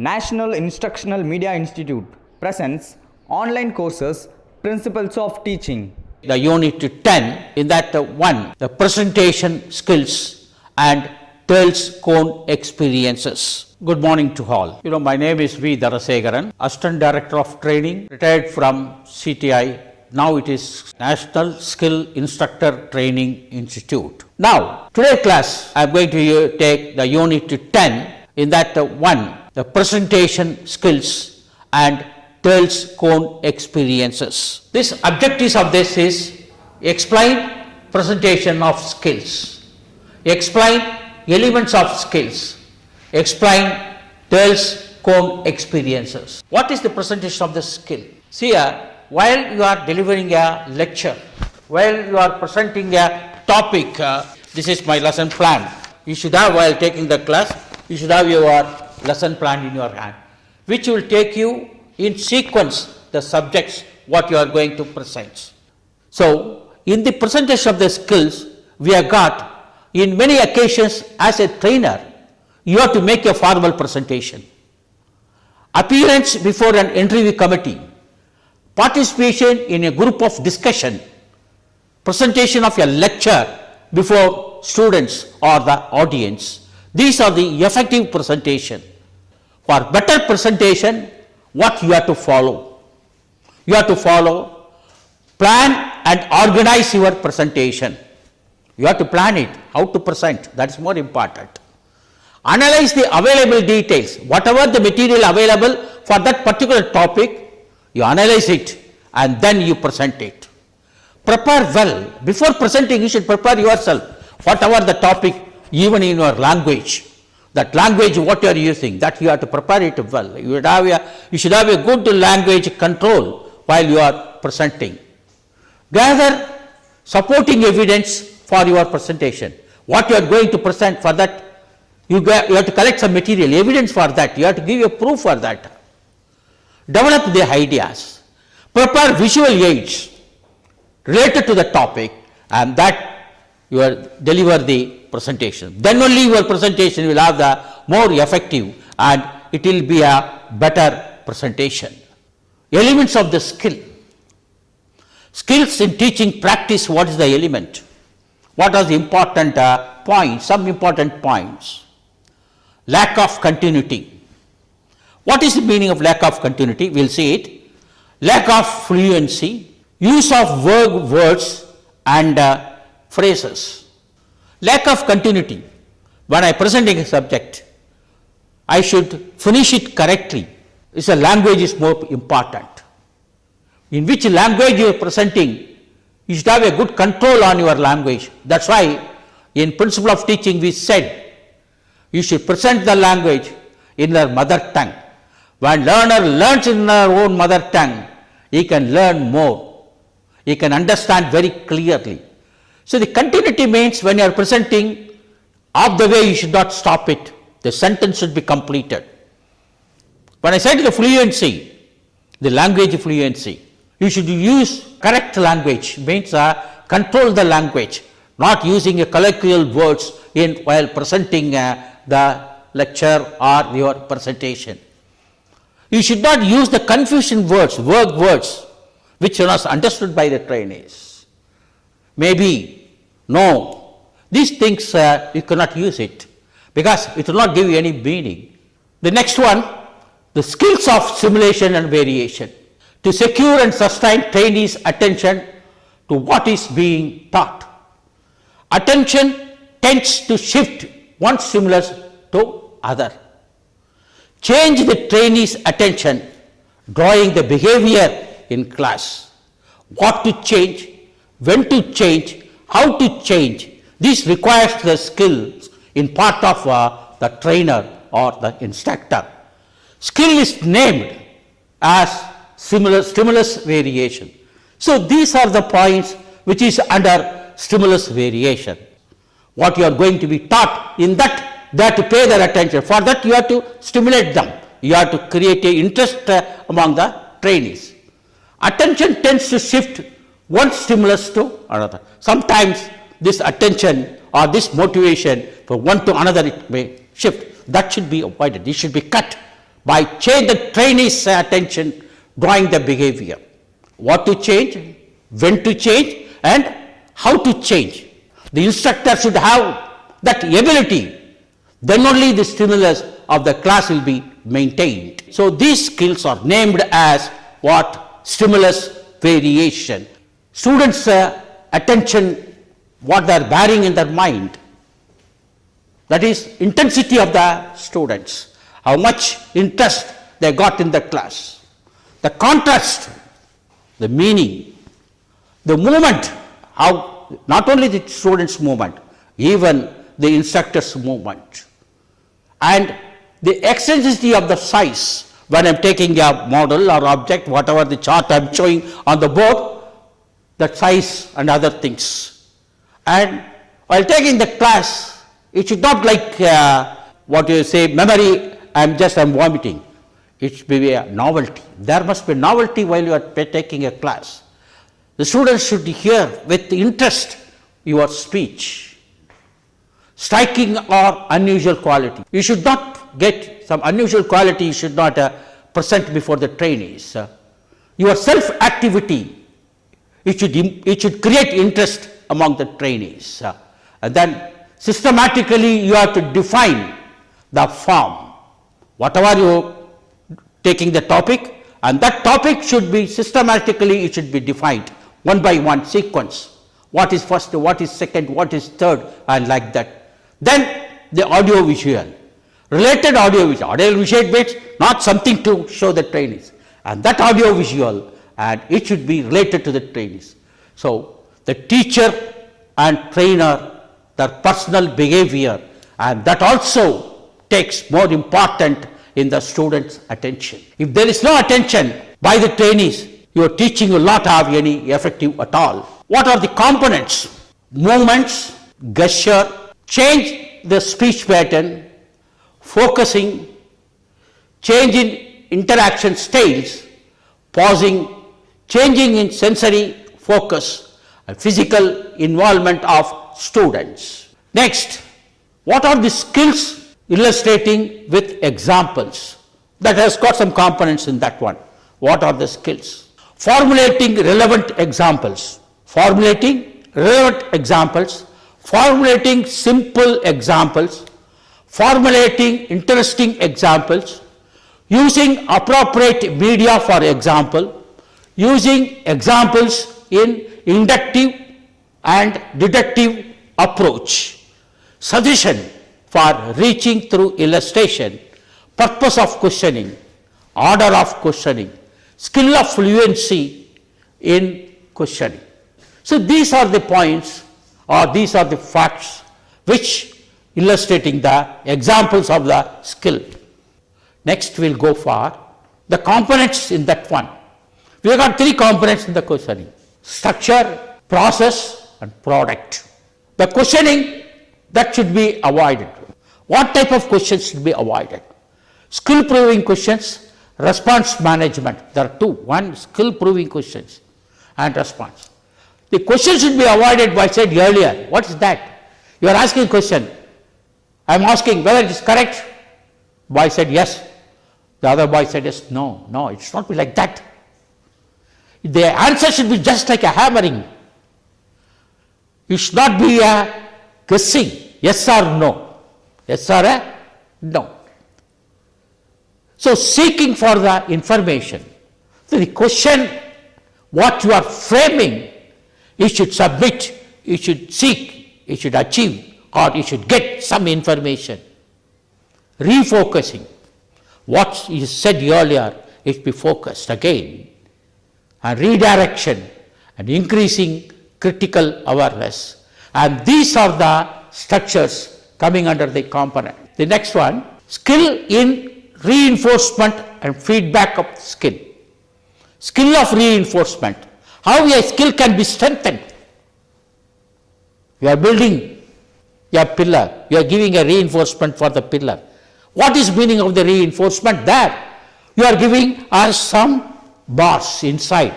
National Instructional Media Institute presents online courses Principles of Teaching. The unit 10, in that one, the presentation skills and Thales Cone experiences. Good morning to all. My name is V. Darasegaran, Assistant Director of Training, retired from CTI. Now it is National Skill Instructor Training Institute. Now, today's class, I am going to take the unit 10, in that one, the presentation skills and Thales Cone experiences. This objectives of this is explain presentation of skills, explain elements of skills, explain Thales Cone experiences. What is the presentation of the skill? See, while you are delivering a lecture, while you are presenting a topic, this is my lesson plan. You should have, while taking the class, you should have your lesson plan in your hand, which will take you in sequence the subjects what you are going to present. So, in the presentation of the skills, we have got, in many occasions as a trainer, you have to make a formal presentation. Appearance before an interview committee, participation in a group of discussion, presentation of a lecture before students or the audience. These are the effective presentation. For better presentation, what you have to follow? You have to follow, plan and organize your presentation. You have to plan it, how to present, that is more important. Analyze the available details, whatever the material available for that particular topic, you analyze it and then you present it. Prepare well. Before presenting, you should prepare yourself, whatever the topic, even in your language. That language what you are using, that you have to prepare it well. You should have a good language control while you are presenting. Gather supporting evidence for your presentation. What you are going to present, for that you have to collect some material, evidence for that. You have to give a proof for that. Develop the ideas. Prepare visual aids related to the topic, and that you will deliver the presentation. Then only your presentation will have the more effective and it will be a better presentation. Elements of the skill. Skills in teaching practice, what is the element? What are the important points? Some important points. Lack of continuity. What is the meaning of lack of continuity? We will see it. Lack of fluency. Use of words and phrases. Lack of continuity. When I presenting a subject, I should finish it correctly. This language is more important. In which language you are presenting, you should have a good control on your language. That's why in Principle of Teaching we said, you should present the language in their mother tongue. When learner learns in their own mother tongue, he can learn more. He can understand very clearly. So the continuity means when you are presenting, of the way you should not stop it. The sentence should be completed. When I said the fluency, the language fluency, you should use correct language, means control the language, not using a colloquial words while presenting the lecture or your presentation. You should not use the confusion words, vague words, which are not understood by the trainees. Maybe, no, these things you cannot use it because it will not give you any meaning. The next one, the skills of simulation and variation. To secure and sustain trainees' attention to what is being taught. Attention tends to shift one stimulus to other. Change the trainees' attention, drawing the behavior in class. What to change, when to change, how to change. This requires the skills in part of the trainer or the instructor. Skill is named as stimulus variation. So these are the points which is under stimulus variation. What you are going to be taught, in that they have to pay their attention. For that you have to stimulate them. You have to create an interest among the trainees. Attention tends to shift one stimulus to another. Sometimes this attention or this motivation from one to another it may shift. That should be avoided. It should be cut by change the trainee's attention, drawing the behavior. What to change, when to change, and how to change. The instructor should have that ability. Then only the stimulus of the class will be maintained. So these skills are named as what? Stimulus variation. Students' attention, what they are bearing in their mind. That is intensity of the students. How much interest they got in the class. The contrast, the meaning, the movement, how not only the students' movement, even the instructor's movement. And the eccentricity of the size, when I am taking a model or object, whatever the chart I am showing on the board, that size and other things. And while taking the class, it should not like what you say, memory, I'm vomiting. It should be a novelty. There must be novelty while you are taking a class. The students should hear with interest your speech. Striking or unusual quality. You should not get some unusual quality, you should not present before the trainees. Your self-activity, it should create interest among the trainees. And then systematically you have to define the form. Whatever you taking the topic, and that topic should be systematically, it should be defined one by one sequence. What is first, what is second, what is third, and like that. Then the audio visual, related audio visual means not something to show the trainees, and that audio visual, and it should be related to the trainees. So the teacher and trainer, their personal behavior, and that also takes more important in the student's attention. If there is no attention by the trainees, your teaching will not have any effective at all. What are the components? Movements, gesture, change the speech pattern, focusing, change in interaction styles, pausing, changing in sensory focus, and physical involvement of students. Next, what are the skills? Illustrating with examples. That has got some components in that one. What are the skills? Formulating relevant examples. Formulating relevant examples. Formulating simple examples. Formulating interesting examples. Using appropriate media for example. Using examples in inductive and deductive approach. Suggestion for reaching through illustration, purpose of questioning, order of questioning, skill of fluency in questioning. So these are the points, or these are the facts which illustrating the examples of the skill. Next we'll go for the components in that one. We have got three components in the questioning: structure, process, and product. The questioning, that should be avoided. What type of questions should be avoided? Skill proving questions, response management. There are two. One, skill proving questions and response. The question should be avoided, I said earlier. What is that? You are asking a question. I am asking whether it is correct. Boy said yes. The other boy said yes. No, it should not be like that. The answer should be just like a hammering. It should not be a guessing, yes or no. Yes or a no. So seeking for the information. So the question, what you are framing, you should submit, you should seek, you should achieve, or you should get some information. Refocusing. What you said earlier, it should be focused again. And redirection and increasing critical awareness. And these are the structures coming under the component. The next one, skill in reinforcement and feedback of skill. Skill of reinforcement. How a skill can be strengthened. You are building a pillar. You are giving a reinforcement for the pillar. What is meaning of the reinforcement there? You are giving us some bars inside,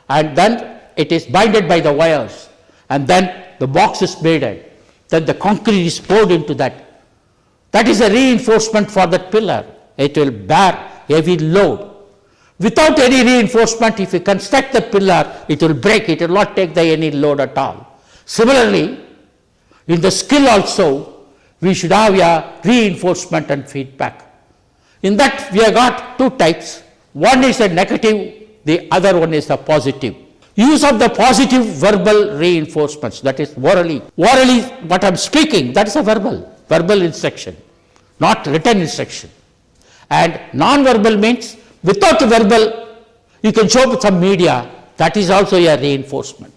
and then it is binded by the wires, and then the box is made, then the concrete is poured into that. That is a reinforcement for that pillar. It will bear heavy load. Without any reinforcement, if you construct the pillar, it will break, it will not take the any load at all. Similarly, in the skill also, we should have a reinforcement and feedback. In that, we have got two types. One is the negative, the other one is the positive. Use of the positive verbal reinforcements, that is orally. Orally, what I am speaking, that is a verbal instruction, not written instruction. And non-verbal means without verbal, you can show some media, that is also a reinforcement.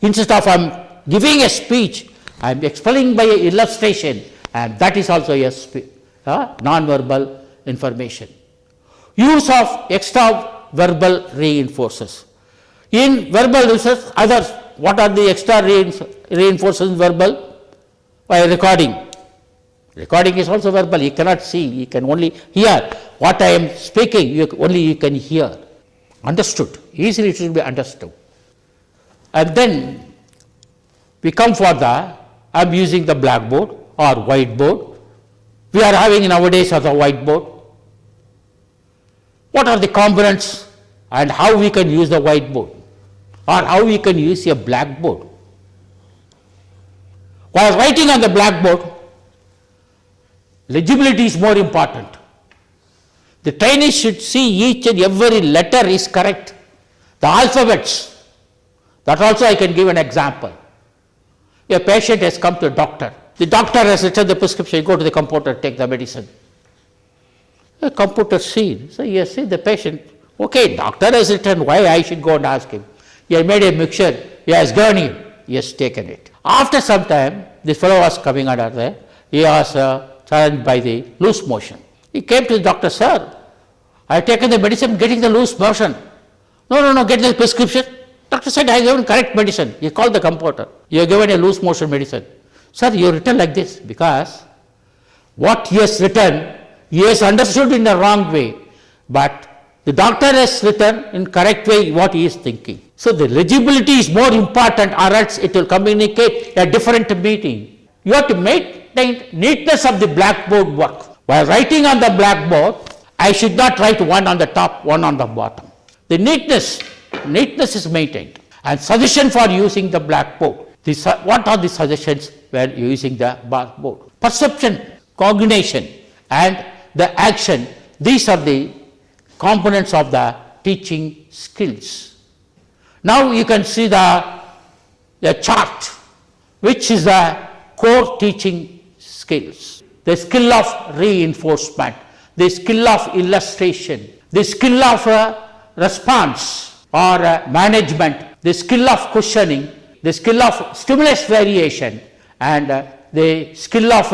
Instead of I am giving a speech, I am explaining by an illustration, and that is also a non-verbal information. Use of extra verbal reinforcers. In verbal research, others, what are the extra reinforcers in verbal? By recording. Recording is also verbal, you cannot see, you can only hear. What I am speaking, only you can hear. Understood, easily it should be understood. And then we come for I am using the blackboard or whiteboard. We are having nowadays as a whiteboard. What are the components and how we can use the whiteboard or how we can use a blackboard? While writing on the blackboard, legibility is more important. The trainee should see each and every letter is correct. The alphabets, that also I can give an example. A patient has come to a doctor. The doctor has written the prescription, go to the computer, take the medicine. The computer sees, so you see the patient, okay, doctor has written, why I should go and ask him? He has made a mixture, he has given him, he has taken it. After some time, this fellow was coming under there, he was challenged by the loose motion. He came to the doctor, sir, I have taken the medicine, getting the loose motion. No, get the prescription. Doctor said, I have given correct medicine. He called the computer. You have given a loose motion medicine. Sir, you have written like this because what he has written, he has understood in the wrong way, but the doctor has written in correct way what he is thinking. So the legibility is more important or else it will communicate a different meaning. You have to maintain neatness of the blackboard work. While writing on the blackboard, I should not write one on the top, one on the bottom. The neatness is maintained. And suggestion for using the blackboard. What are the suggestions when using the blackboard? Perception, cognition, and the action. These are the components of the teaching skills. Now you can see the chart, which is the core teaching skills. The skill of reinforcement, the skill of illustration, the skill of response or management, the skill of questioning, the skill of stimulus variation, and the skill of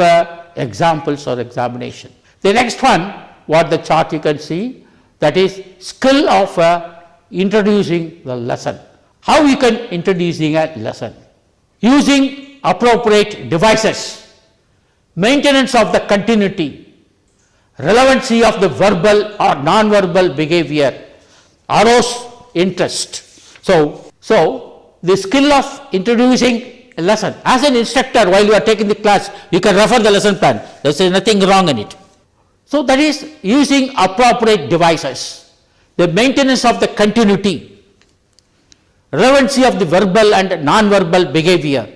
examples or examination. The next one, what the chart you can see, that is skill of introducing the lesson. How you can introducing a lesson? Using appropriate devices, maintenance of the continuity, relevancy of the verbal or non-verbal behavior, arouse interest. So the skill of introducing a lesson. As an instructor, while you are taking the class, you can refer the lesson plan. There is nothing wrong in it. So that is using appropriate devices, the maintenance of the continuity, relevancy of the verbal and non-verbal behavior,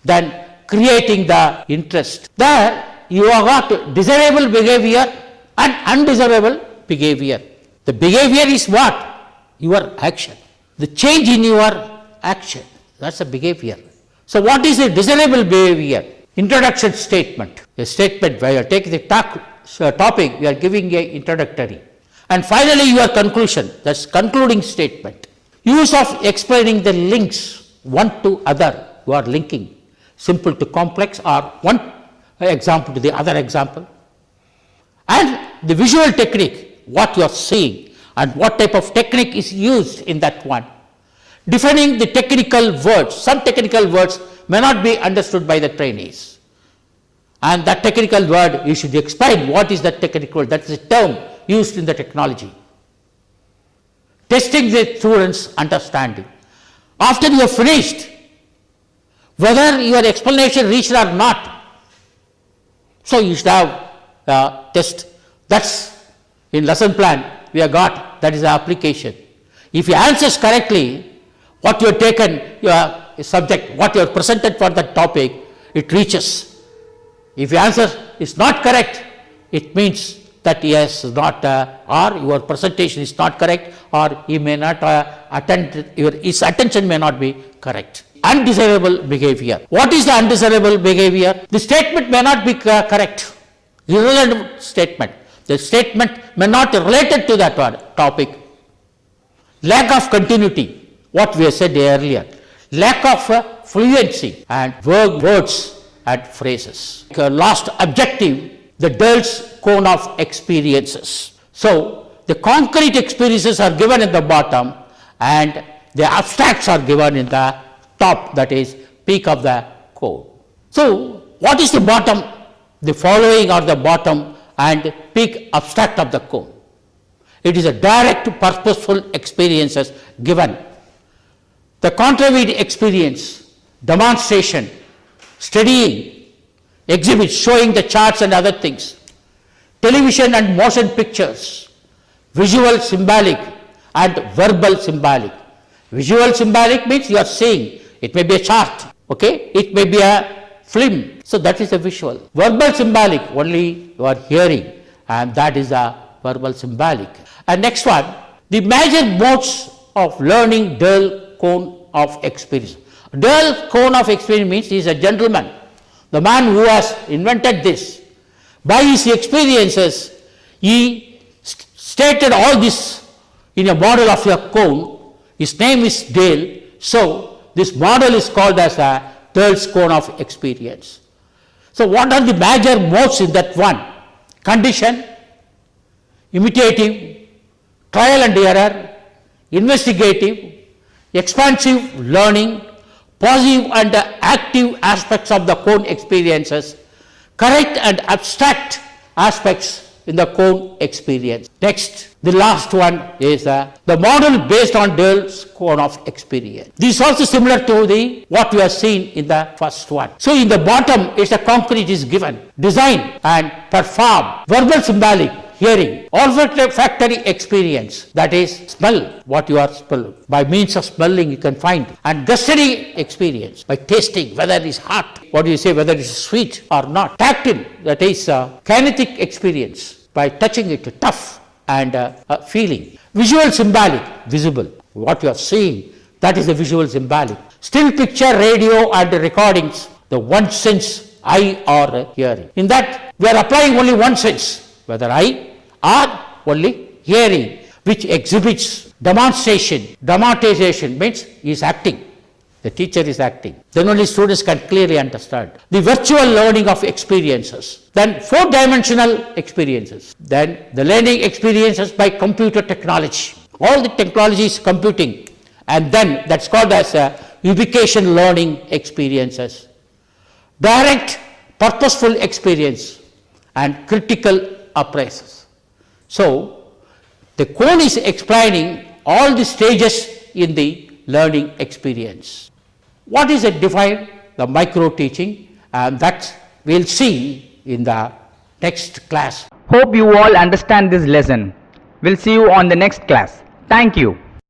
then creating the interest. There you have got desirable behavior and undesirable behavior. The behavior is what? Your action. The change in your action, that's a behavior. So what is a desirable behavior? Introduction statement. A statement where you are taking the topic, you are giving a introductory. And finally your conclusion, that's concluding statement. Use of explaining the links one to other, you are linking simple to complex or one example to the other example. And the visual technique, what you are seeing and what type of technique is used in that one. Defining the technical words, some technical words may not be understood by the trainees. And that technical word, you should explain what is that technical word, that is a term used in the technology. Testing the students' understanding. After you have finished, whether your explanation reached or not, so you should have a test. That's In lesson plan, we have got that is the application. If you answers correctly, what you have taken, your subject, what you have presented for that topic, it reaches. If your answer is not correct, it means that he has not, or your presentation is not correct, or he may not attend, his attention may not be correct. Undesirable behavior. What is the undesirable behavior? The statement may not be correct. Irrelevant statement. The statement may not be related to that topic. Lack of continuity, what we have said earlier. Lack of fluency and words and phrases. Last objective, the Dell's cone of experiences. So, the concrete experiences are given in the bottom and the abstracts are given in the top, that is peak of the cone. So, what is the bottom? The following are the bottom and peak abstract of the cone. It is a direct purposeful experiences given. The contrary experience, demonstration, studying, exhibits showing the charts and other things, television and motion pictures, visual symbolic and verbal symbolic. Visual symbolic means you are seeing, it may be a chart, okay, it may be a film, so that is a visual. Verbal symbolic, only you are hearing, and that is a verbal symbolic. And next one, the major modes of learning Dell cone of experience. Dell cone of experience means he is a gentleman, the man who has invented this. By his experiences, he stated all this in a model of a cone. His name is Dell. So, this model is called as a Dell's cone of experience. So, what are the major modes in that one? Condition, imitative, trial and error, investigative, expansive learning, positive and active aspects of the cone experiences, correct and abstract aspects in the cone experience. Next, the last one is the model based on Dell's cone of experience. This is also similar to the what we have seen in the first one. So in the bottom, it's a concrete is given, design and perform, verbal symbolic, hearing, olfactory experience, that is smell what you are smelling. By means of smelling you can find, and gustatory experience by tasting whether it is hot, what do you say, whether it is sweet or not. Tactile, that is kinetic experience by touching it, tough and feeling. Visual symbolic, visible, what you are seeing, that is the visual symbolic. Still picture, radio and recordings, the one sense, eye or hearing. In that we are applying only one sense, whether eye or only hearing, which exhibits demonstration. Dramatization means he is acting, the teacher is acting. Then only students can clearly understand. The virtual learning of experiences. Then four-dimensional experiences. Then the learning experiences by computer technology. All the technology is computing, and then that's called as ubication learning experiences. Direct purposeful experience and critical appraisals. So, the cone is explaining all the stages in the learning experience. What is it defined? The micro teaching, and that we'll see in the next class. Hope you all understand this lesson. We'll see you on the next class. Thank you.